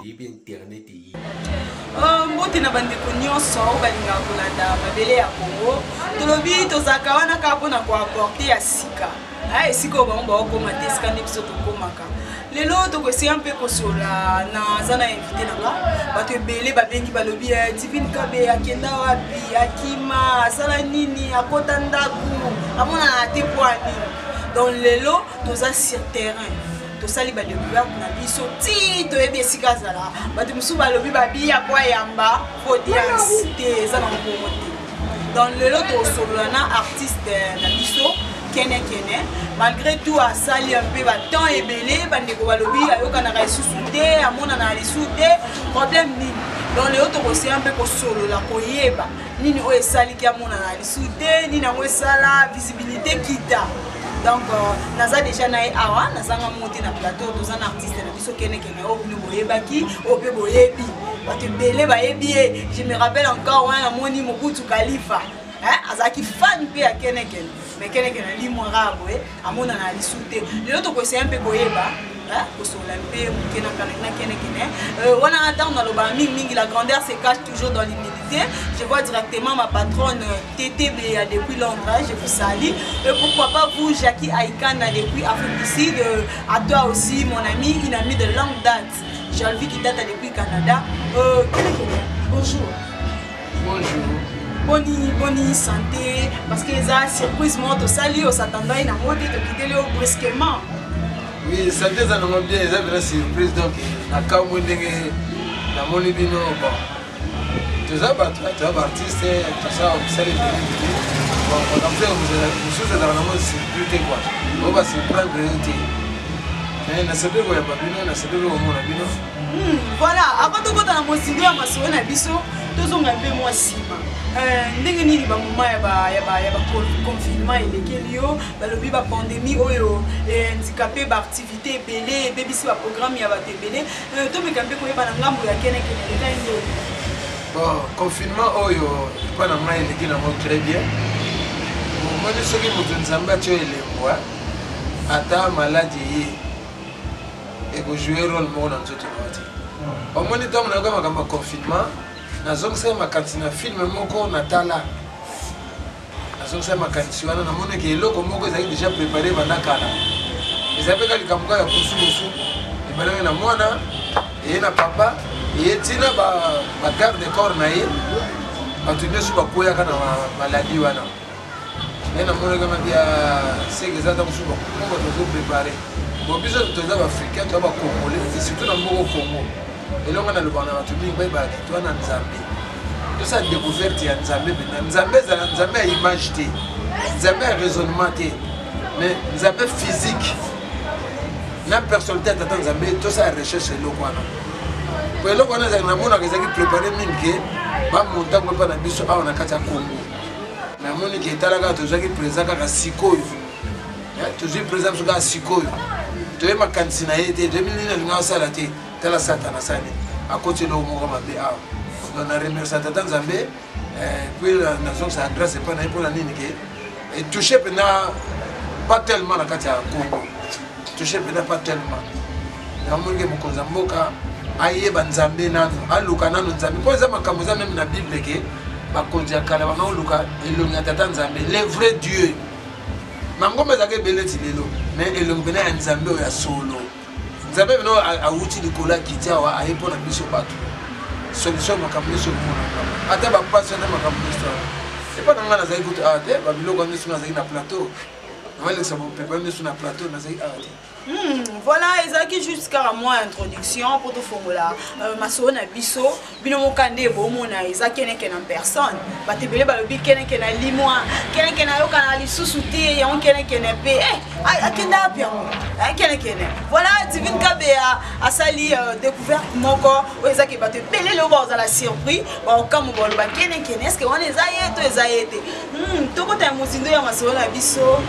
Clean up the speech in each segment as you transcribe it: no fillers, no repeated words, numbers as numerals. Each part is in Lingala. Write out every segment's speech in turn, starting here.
internet yi mbote na bandeko nyonso balinga kolanda mabele ya Congo tolobi tozaka wana ka mpona koaporte ya sika esika oyo bango baokoma te esika nde biso tokomaka lelo tokosika mpe kosola naza na invité nanga bato ebele babengi balobi Divine Kabe akenda wapi akima asala nini akota ndaku amonana te po anini donc lelo toza sur terrain tosali ba découverte na biso ti toyebi esika zala bato mosusu balobi babiya po yamba audience te eza na mbongo te donc lelo tosolola na artiste na biso Kene malgré tout asali un peu temps ebele bandeko balobi ayokanaka lisusu te amonana lisusu te problème nini donc lelo tokosala mpe kosolola koyeba nini oyo esaliki amonana lisusu te nini yango esala visibilité kita. Donc, naza déjà na awa nazanga monté na plateau tous un artiste na biso Kene o bino boyebaki o pe boyebi bato belé bayebi. Je me rappelle encore wana moni Mobutu Khalifa azaki fan pe ya Kene mais Kene li mwara boye amona na lisute lelo to ko se un peu boyeba kosola mpe mukena kana Kene wana attendre loba mingi la grandeur se cache toujours dans l'humilité. Je vois directement ma patronne TTB depuis Londres, je vous salue. Et pourquoi pas vous, Jackie Aikana depuis Afrique du Sud, à toi aussi mon ami, une amie de longue date. J'ai qui date depuis Canada. Bonjour. Bonjour. Bonne santé, parce que ça surprise moi to salut, on s'attendait à moi de quitter le brusquement. Oui, santé ça nous bien, ça une surprise donc à quand moi na moni bino bon. Tout ça artiste, tout ça on sait les bon on a fait une chose dans la mode sécurité quoi. On va se prendre réalité. Mais na sebe ko ya babino na sebe ko mona bino. Voilà, avant de go dans la mosindo ya maso na biso, tozonga mpe moi sima. Ndenge nini ba moment ya ba confinement elekeli yo, balobi ba pandémie oyo handicapé ba activité belé, bebisi ba programme ya ba tebele. To me kampe ko yeba na ngambo ya Kene leka ndo. Bon, confinement oyo pas na mai eleki na mo très bien. Moi je sais que mutu nzamba tio elemwa ata maladie et que jouer rôle mo na nzoto wati. Au moins temps na kama kama confinement na zonga sema makantina film moko na tala. Na zonga sema makantina wana na mona ke eloko moko ezali déjà préparé bana kala. Ezape kali kamuka ya kususu. Ibana na mwana et na papa et tina ba garde corps na ye batunye su bakoya kana maladie wana. Et na mona kama dia c'est que ça dans su ba ko to préparer. Bon biso toza ba africain to ba congolais et surtout na mboko Congo. Et là on a le bana batu bi ba to na Nzambe. Tout ça découverte ya Nzambe bina. Nzambe a image té. Nzambe a raisonnement té. Mais Nzambe physique. Na personnalité attend Nzambe tout ça recherche le kwana. Pour le kwana za na mona kezaki préparer mingi ba monta ko pa na biso a na kati ya Congo. Na moni ki talaka to zaki présent ka sikoyo. Tu es présent sur la sikoyo. Tu es ma cantina été 2000 na sala te tala satana sani à côté de mo ma be a on a remercié tata Nzambe puis la nation sa grâce pas na pour la nini ke et touché pas tellement la katia Congo touché pas tellement na monge mo konza mboka aye ba Nzambe nanu aluka nanu Nzambe pour ça makambo za même na Bible ke ba konza kala ba luka elonga tata Nzambe le vrai Dieu. Mangombe zake beleti lelo mais elongena ya Nzambe ya solo Nzambe bino awuti likola kitawa ayepo na biso bato solution makambo so mona ata ba passer na makambo so et pas nanga na zaki kutu ate ba biloko ndesu na zaki na plateau na wale sa pepa ndesu na plateau na zaki ate. Voilà, ezaki jusqu'à moi introduction pour tout formuler maso na biso bino mokande bomona ezaki Kene en personne batebele balobi Kene na limwa Kene yoka na lisusu te ya Kene pe akenda pia Kene voilà Divine Kabe a sali découverte moko ezaki batebele lo ba la surprise ba okamu boloba Kene est-ce que on ezayete to kota mosindo ya maso na biso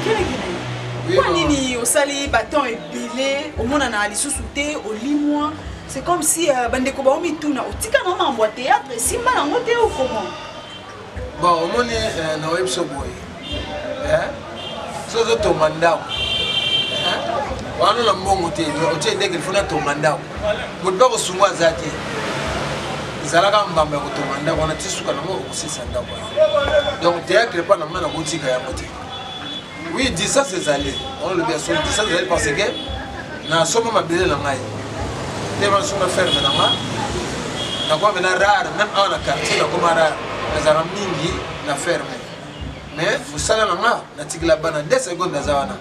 Kene Nini osali baton ebele omona na lisusu te olimwa c'est comme si bandeko ba omituna otika na mambo théâtre simba na ngote ou comment bon omoni na webso boy so to mandao wana na mbongo te otie ndenge ilifuna tonga ndako moto bakosungwa aza te ezalaka mbamba ya kotonga ndako wana tisuka nango okosisa ndako donc théâtre epa na nga na kotika yango te oui distance ezali on le bien sûr distance ezali parce que na soma mabele na ngai te basonga ferme na nga nakuwa mena rare même awa na quartier nakoma rare nazalaka mingi na ferme mais mosala na nga natikila bana 2 secondes aza wana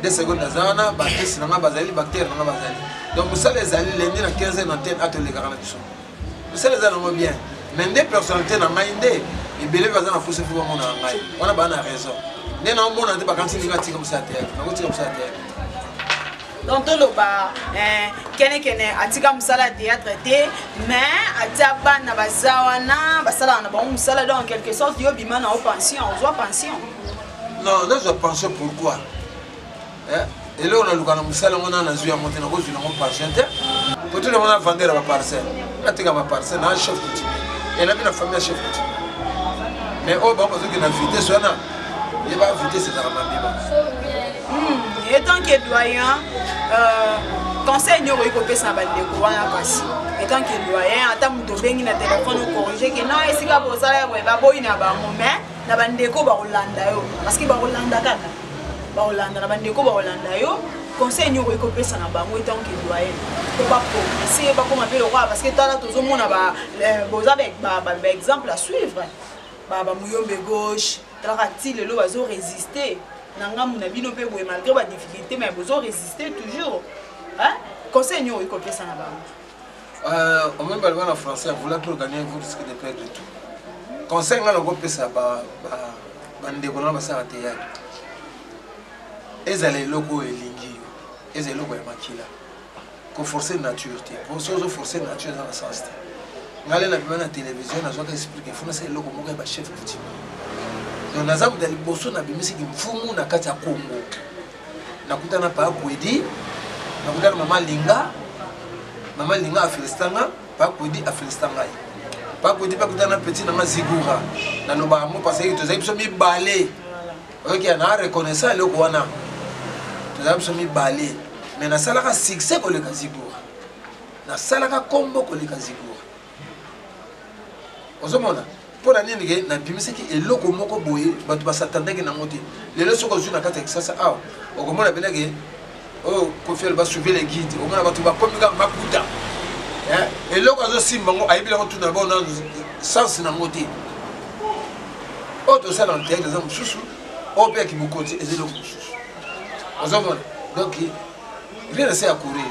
2 secondes aza wana bakesi na nga bazali bactere na nga bazali donc mosala ezali lendi na 15 na tene atolekaka na biso mosala eza nango bien mais nde personnalité na ngai nde ebele baza na pousse fo bamona na ngai wana baa na raison nde naomona nte bakanisi ndinga atika mosala théâtre nakotika mosala théâtre donc toloba kene atika mosala théâtre te mais atia bana baza wana basalaka na bango mosala donc en quelque sorte yo bima na o pension ozwa pension non nazwa pension pourquoi eloko naluka na mosala ngo na nazwi yango te nakozwi nango pension te po tole ngo na vandera baparcelle natika baparcelle na chef coutumier enabi na famille ya chef coutumier mais oyo bango bazoki na vitesse wana yeba vitesse ezaka mabima etant que doyen conseil nyoko ekopesa na bandeko wana kasi etant que doyen ata moto obengi na telefone ocorrige ke non esika bosala ya boye baboyi na bango mais na bandeko bakolanda yo parce que bakolanda kaka bakolanda na bandeko bakolanda yo conseil nyoko ekopesa na bango etant que doyen po baprogresse bakoma mpe lokola parce que tala tozomona boza baexemple à suivre bamuyombe gauche talaka ti lelo bazorésister nanga muna bino pe boye malgré ba difficulté mais bozo résister toujours hein conseil nyo iko pesa na bango on même parler en français vouloir trop gagner vous risquez de perdre tout conseil ngala ko pesa ba ndeko na basara théâtre ezale loko elingi ezale loko ya makila ko forcer nature te pour sozo forcer nature dans le sens ngale na bima na télévision na zoka expliquer funa c'est loko moko ba chef coutumier donc naza muda liboso na bimisiki mfumu na kati ya Kongo nakutana pa kwedi nakutana mama linga afilistanga pa kwedi afilistanga pa kwedi pa kutana petit na mazigura na loba mo parce que tozali biso mibale OK na reconnaissant le wana tozali biso mibale mais na salaka succès ko le kazigura na salaka kombo ko le kazigura ozomona pour la nini na bimiseki eloko moko boye bato basatandaki nango te lelo soko zuna kata kisasa awa okomona beneke o kofiel ba suivre les guides omona bato bakomika makuta eloko azosimba ngo ayebila ngo tuna bona sens nango te o to sala en théâtre exemple susu o pe ki bokoti ezelo susu ozomona donc rien ne sait à courir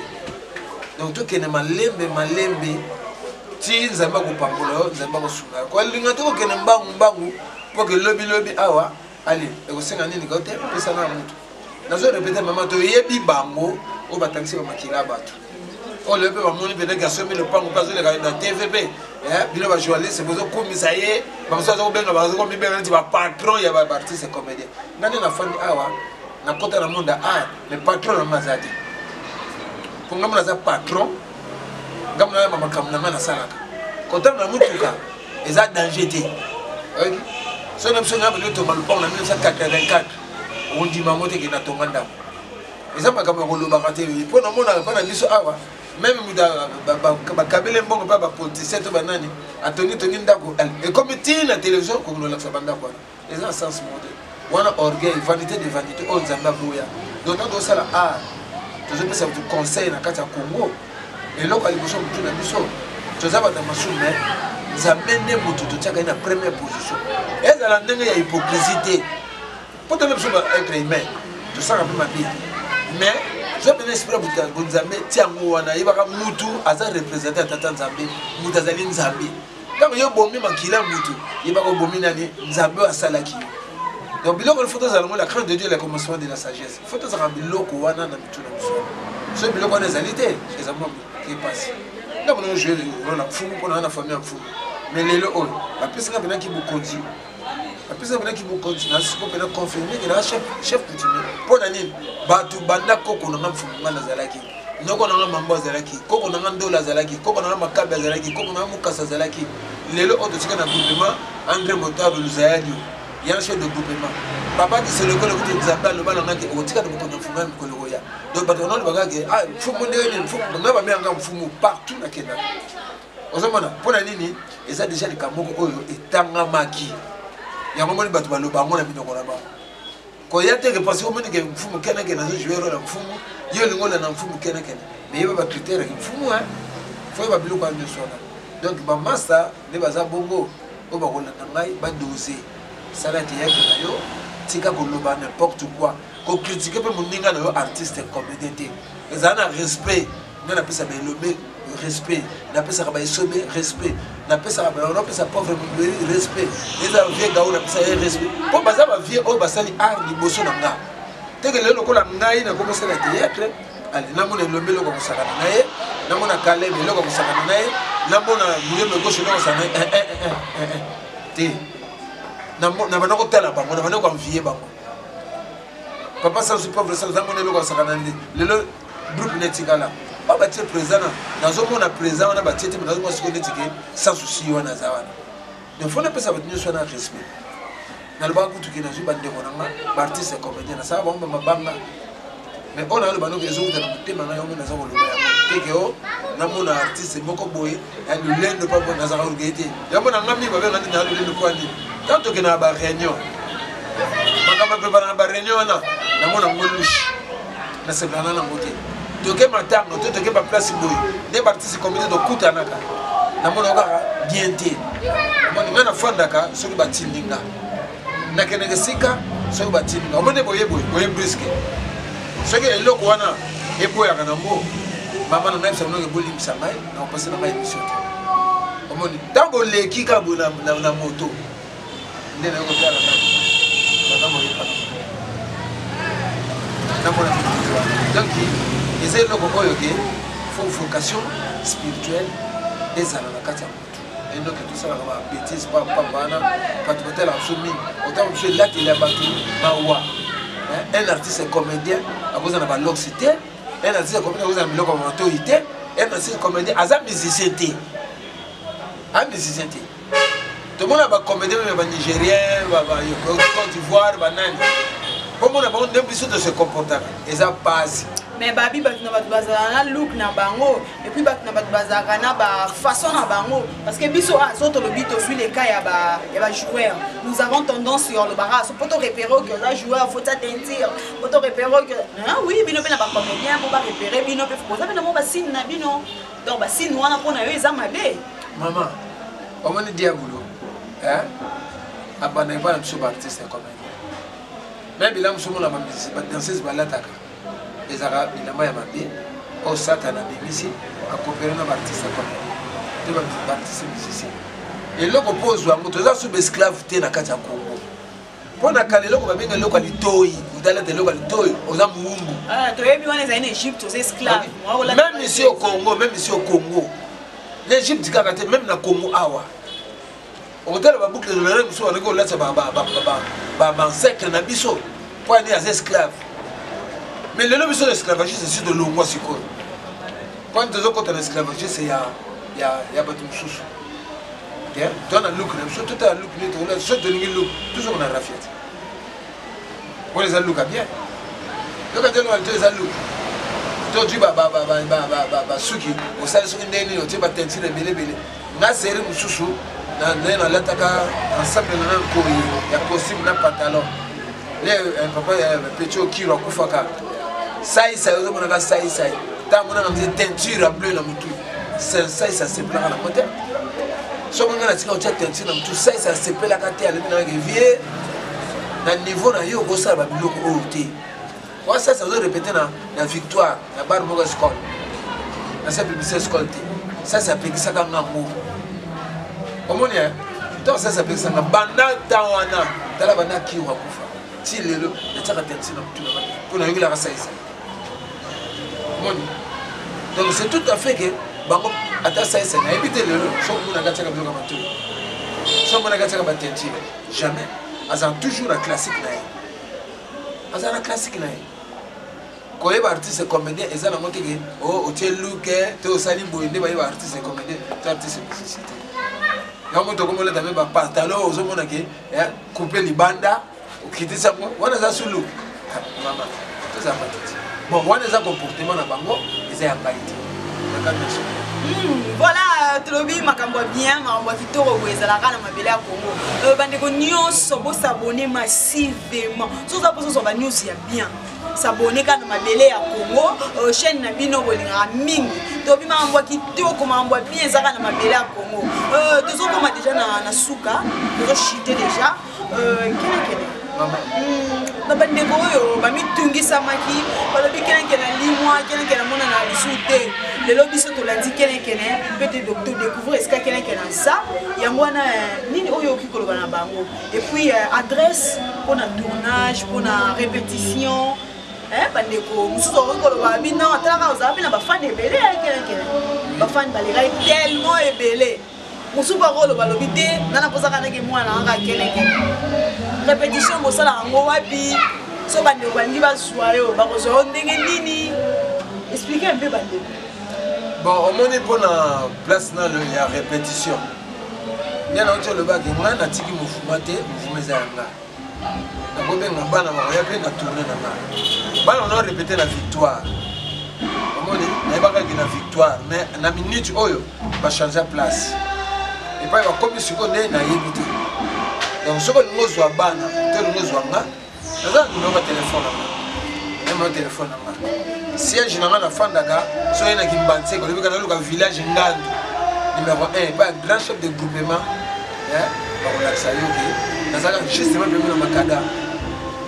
donc to kene malembe ti nzamba kopambola yo nzamba kosunga ko linga to kene mbangu po ke lobi awa ali ekosenga nini kote pesa na mutu nazo répéter mama to yebi bango o batangisi ba makila bato o le pe ba moni pe de garçon mais le pango pas le na TVP bino ba journaliste bozo komisa ye ba so zo benga ba zo komi benga ti ba patron ya ba artiste comédien nani na fandi awa na kota na monde art mais patron na mazadi pour ngam za patron gamna mama kamna na salaka kota na mutuka eza danger te OK so na biso na bino to malpon na 1984 on dit mamote ki na tonganda eza makambo ko loba kate po na mona pa na biso awa même muda ba kabele mbongo pa ba politicien to banani atoni ndako et comme ti na télévision ko no la sabanda kwa eza sens mode wana orgueil vanité de vanité on zamba boya donc on doit ça là je peux ça vous conseil na kata Congo et là, il faut que tu biso tozaba na masume zamende mutu totiaka na première position ezala ndenge ya hypocrisie poto le biso être humain to sanga pe mabi mais je peux espérer que Nzambe tiango wana yebaka mutu aza représenter tata Nzambe mutu azali Nzambe kama yo bombi makila mutu yebaka bombi nani Nzambe asalaki donc biloko photo za la crainte de Dieu le commencement de la sagesse photo za biloko wana na bitu na biso so biloko wana ezalite ezambo qui passe là on joue le rôle à fou pour la famille à fou mais les lots la personne qui qui beaucoup dit la personne qui beaucoup continue ce qu'on peut confirmer que la chef coutumier pour l'année batu banda koko na mfu ngana zalaki noko na mambo zalaki koko na ndola zalaki koko na makabe zalaki koko na mukasa zalaki lelo auto tika na groupement engrais motable luzayadi ya chef de groupement papa qui se le colle côté Nzamba le bana ngaki otika de beaucoup de fumana koloya donc on a bagage ah fumu ndeni fumu ngaba mianga fumu partout na Kenya ozomona pona nini eza déjà les kamoko oyo etanga maki ya ngomoni batu baloba ngona binoko na ba ko yate que parce que omoni ke fumu Kenya Kenya zo jouer rôle fumu yo lingola na fumu Kenya Kenya mais yeba ba critère ke fumu hein faut ba biloko ande sona donc ba master ne baza bongo o ba kona ngai ba doser salati yake na yo tika koloba n'importe quoi ko critiquer pe moninga na yo artiste comédien ils ont un respect on appelle ça le respect on appelle ça sobe respect on appelle ça pauvre respect les vieux gars on appelle ça respect pour baza ba vieux o basali art liboso na nga teke lelo ko la ngai na commencer la théâtre ali na mona lombe loko musaka na ye na mona kale loko musaka na ye na mona muleme gauche loko sana te na bana ko tala bango na bana ko envier bango papa ça c'est pas vrai ça na mona loko saka na lelo groupe netikala ba ba tie présent na zo mona présent na ba tie te na zo mo siko netike sans souci wana za wana donc faut na pesa ba tenir sur na respect na le ba kutu ki na zo ba ndeko na ba artiste comédien na ça ba mabanga mais on a le bano que les autres dans le thème na yo na za ko lo ya teke o na mona artiste moko boy ya le lendo pa na za ko gete ya mona ngami ba ba na le lendo kwani tanto que na ba réunion makama prépare na ba réunion na mona ngolushi na se plana na ngote toke matango toke ba place boy des artistes comédien de kutanaka na mona ka bien te mona ngana fandaka soki batindinga na kenenge sika soki batindinga omone boye briske soki eloko wana eboya kana mo mama na même ça no ke bolim samay na passer na mai mission omoni tango leki ka bona na moto ndene ko tala na mo yepa na mona donc ils ont le oyo ke faut vocation spirituelle des ala na kati ya moto et donc tout ça va bêtise pas bana pas tout tel absolu autant je là qu'il a battu mawa un artiste comédien à cause de la loxité un artiste comédien à cause de la biloko autorité un artiste comédien à sa musicien tout le monde a comédien mais nigérien Côte d'Ivoire banane pour moi on a l'impression de se comporter et ça passe mais babi batu na batu bazana look na bango et puis batu na batu bazaka na ba façon na bango parce que biso soto le bito suit les cas ya ba joueur nous avons tendance sur le barrage pour te repérer que là joueur faut t'attentir pour te repérer que ah oui bino pe na ba comédien pour ba repérer bino pe faut ça pe na mo ba signe na bino donc ba signe wana pona yo eza mabe maman on m'a dit diabolo hein abana ba na so artiste comédien même il a muso la musique ba danseuse ba lataka les arabes il a maillé mabe au satana bimisi a coopérer na artiste comme des artistes musiciens et là on pose wa moto za sub esclave te na kati ya Congo pona kale loko ba benga loko litoi udala de loko litoi oza muumbu to yebi wana za en Égypte aux esclaves même ici au Congo l'Égypte kakate même na Congo awa on tell ba boucle de l'oreille so on go let's ba secret na biso pour aller aux esclaves. Mais le nom de l'esclavage, c'est de l'eau, c'est quoi? Quand tu as l'esclavage, c'est il y a battu sous. Tu as un look, tout un look, tout ça on a raffié. On les a look à bien. Donc quand tu as un look, tu as suki, au salon de tu vas tenter de belé. Na série sous, na lataka ensemble na koi, ya costume na pantalon. Les papa petit qui va kufaka. Ça y est, ça y est. Tant qu'on a une teinture à bleu dans le tout. Ça se plaît à la montée. Si on a une teinture dans le tout, ça se plaît à la montée. À l'évier, dans le niveau, il y a un ça va bloquer au thé. Ça se répéter dans la victoire, la barre de l'école. Dans cette publicité scolaire. Ça s'appelle ça comme un mot. Comment on est? Donc ça s'appelle ça comme Banda Tawana. Dans la banda qui va kufa. Si le il y a une teinture dans le tout. Pour nous, il y a ça. Donc c'est tout à fait que bango ata ça c'est na éviter le so mona gataka bloka matu so mona gataka batenti jamais azan toujours la classique na azan la classique na ko yeba artiste comédien ezana moté que oh o tie look te o sali boyende ba yeba artiste comédien to artiste musicien ya moto comme le dame ba pantalon o so mona que couper libanda o quitter ça wana za sulu maman tout ça pas bon wana eza comportement na bango eza ya ngai te voilà tolobi makambo bien makambo kitoko ezalaka na mabele ya Congo bandeko nyonso bosabone massivement soza poso ba news ya bien s'abonner kana mabele ya Congo chaîne na bino bolingaka mingi tolobi makambo kitoko makambo bien ezalaka na mabele ya Congo tozokoma déjà na suka tozochite déjà kele na bandeko oyo bamitungisamaki balobi kelekele limwa kelekele mona na lisu te lelo biso tolandi kelekele peut-être docteur découvrir est-ce que kelekele ça yango wana nini oyo okikoloba na bango et puis adresse pour na tournage pour na répétition bandeko mosusu okikoloba bino atalaka ozala mpe na bafani ebele ya kelekele bafani balekai tellement ebele mosusu bakoloba lobi te nana mpozaka ndenge mwana anga kelekele répétition bosala yango wapi so bandeko balingi bazwa yo bakozwa yo ndenge nini explique un peu bandeko bon omoni mpona place na ya répétition nde nauti olobaki ngai natiki mofuma te mofuma eza ya nga nakobenga bana bakoya mpe na tourne na nga bana ona répété na victoire omoni nayebakaki na victoire mais na minute oyo bachange place epai bakomi sikoyo nde nayebi te donc soki olingi ozwa bana to olingi ozwa nga naza numero telefone nanga numero telefone nanga siège nanga nafandaka so oyinaki mbanseka olobika naluka village ngandu numéro 1 epai grand chef de groupement bakolakisa yo ke nazalaka justement pembe na makadam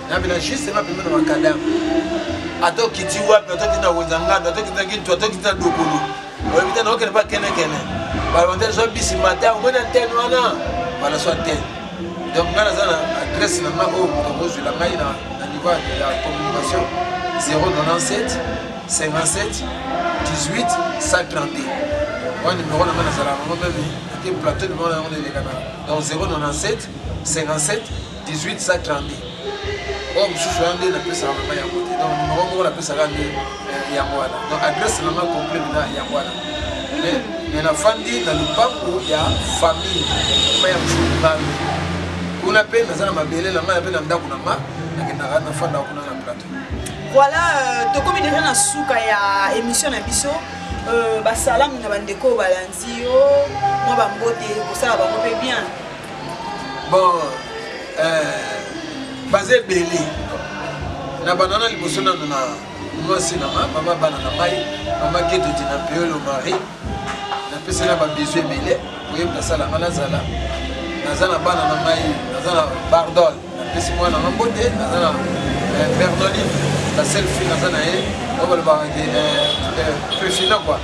nabina justement pembe na makadam ata okiti wapi ata okiti na wenza ngandu ata okiti na kintu ata okiti na dokolo oyebi te naokende mpa kenekene balobantele so bisi matin omoni antene wana bana so antene donc nga naza na adresse na nga oyo moto akozwela ngai na niveau ya communication 097 57 18 132 wana numéro na nga nazalaka nango meme ake plateau numéro na yango nelekana donc 097 57 18 132 oyo mosusu wana nde napesaka mama yango te donc numéro moko napesaka nde yango wana donc adresse na nga complet na yango wana mais nafandi na lupango ya famille ma ya mfungami kuna pe naza na mabele na ngai pe na ndako na nga nakendaka nafandaka kuna na plateau voilà tokomi déjà na suka ya émission na biso basalamu na bandeko balandi yo mwa bambote kosala bango mpe bien bon baza ebele na banana liboso nano na mwasi na nga mama bana na ngai mama keto tina peolo mari napesi na babesu ebele oyebi nasala nga nazala naza na bana na ngai naza na bardol napesi mwana nga mbote naza na bernoline la seule fille naza na ye oyo balobaka prefina quoi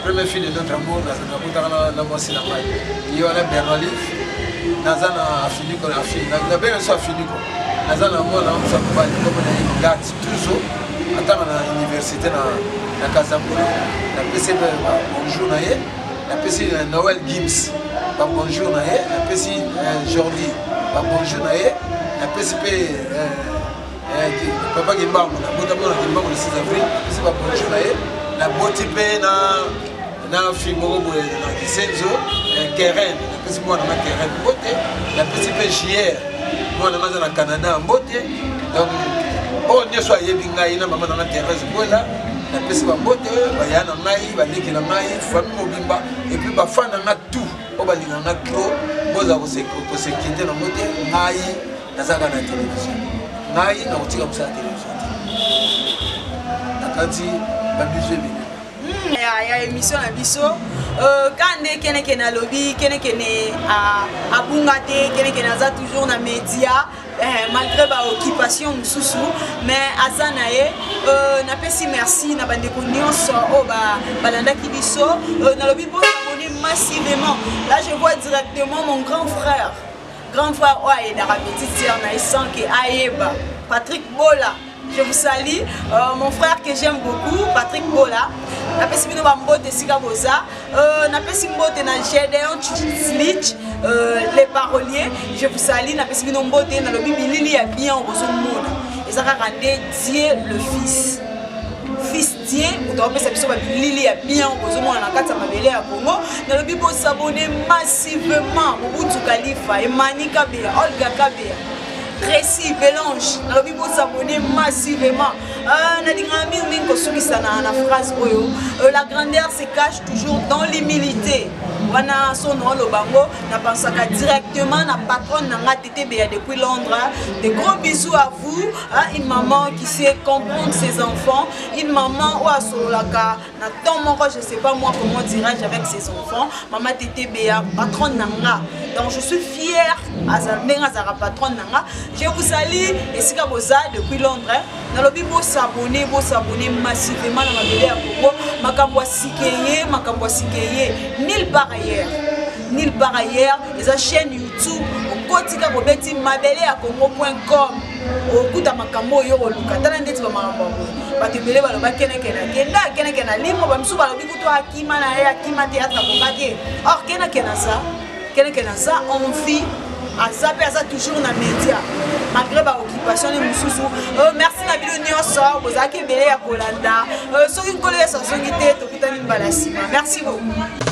première fille de notre amour nakutaka na mwasi na ngai ye wana bernoline naza na afiniko nabenga so afiniko naza na mwana mosa mobali komo na ye gat toujours atanga na université na Casablanca napesi bonjour na ye napesi Noël Gibbs bonjour na ye napesi Jordi bonjour na ye napesi mpe papa Kimbango nabota mona Kimbango le 6 avril napesi bonjour na ye naboti mpe na fille moko boye na Kisenzo Keren napesi mwana na Keren mbote napesi mpe JR mwana maza na Canada mbote donc oyo nyonso ayebi ngai na mama nanga Thérèse Bola napesi bambote baya na ngai baleki na ngai famille mobimba epuis bafana nga tout oyo balinga nga tro boza kosekite na mbote ngai nazalaka na télévision ngai nakotika mosala télévision te nakati babiso ebele ya émission na biso kande kenekene alobi kenekene abunga te kenekene aza toujours na média malgré baoccupation mosusu mais aza na ye napesi merci na bandeko nyonso oyo balandaki biso nalobi bosabone massivement là je vois directement mon grand frère oyo ayedaka petite sœur na ye sans ke ayeba Patrick Bola. Je vous salue, mon frère que j'aime beaucoup, Patrick Bola. Napesi bino bambote sika boza. Napesi mbote na Gédéon Slitch, les paroliers. Je vous salue, napesi bino mbote na lobi bilili ya bien ozo mona. Ezaka rende Dieu le fils. Fils Dieu, utawapesa biso bilili ya bien ozo mona na kati ya mabele ya Congo. Na lobi bo s'abonner massivement Mobutu Khalifa, Emani Kabea, Olga Kabea. précis, mélange. Il faut s'abonner massivement. La grandeur se cache toujours dans l'humilité. Wana son nom le bango, na pensaka directement na patronne na TTBA depuis Londres. Des gros bisous à vous, une maman qui sait comprendre ses enfants, une maman ou à Sololaka, na tant mon je sais pas moi comment dirais-je avec ses enfants, maman TTBA, patronne nanga. Donc je suis fière à Zara patronne nanga. Je vous salue et si kaboza depuis Londres. Dans le bibo s'abonner massivement dans ma belle à Congo, makambo sikeye, nulle part ailleurs, les chaînes YouTube, au quotidien bobeti mabele à Congo.com, au coup de makambo yo luka, talendeti ba makambo, ba tebele ba loba kena limo ba msuba lobi kuto akima na théâtre bokake. Or kena ça on vit à toujours dans les médias malgré ma occupation de Moussou. Merci na bino nyonso bozaki belé ya kolanda soki nkolo ya sanso ngite to kutani balasima. Merci beaucoup.